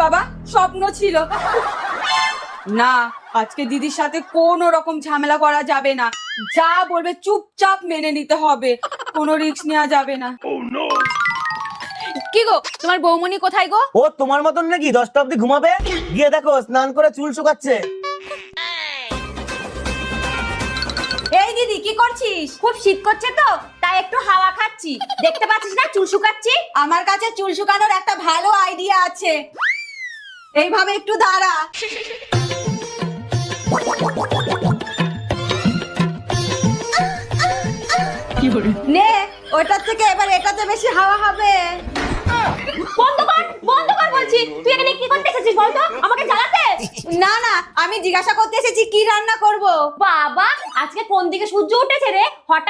বাবা, স্বপ্ন ছিল। না, আজকে দিদির সাথে কোনো রকম ঝামেলা করা যাবে না। যা বলবে চুপচাপ মেনে নিতে হবে, কোনো রিস্ক নেওয়া যাবে না। কি গো, তোমার বৌমনি কোথায় গো? ও তোমার মতন নাকি 10টা অবধি ঘুমাবে? গিয়ে দেখো স্নান করে চুল শুকাচ্ছে। এই দিদি, কি করছিস? খুব শীত করছে তো, তাই একটু হাওয়া খাচ্ছি। দেখতে পাচ্ছিস না চুল শুকাচ্ছি? আমার কাছে চুল শুকানোর একটা ভালো আইডিয়া আছে। এইভাবে একটু দাঁড়া। নে, ওটার থেকে এবার এটাতে বেশি হাওয়া হবে। বন্ধ কর, বন্ধ কর বলছি। তুই এখানে কি করতে এসেছিস বলতো? আমাকে জ্বালাতে? না না, আমি জিজ্ঞাসা করতে এসেছি কি রান্না করব। বাবা, আজকে কোন দিকে সূর্য উঠেছে রে? হঠাৎ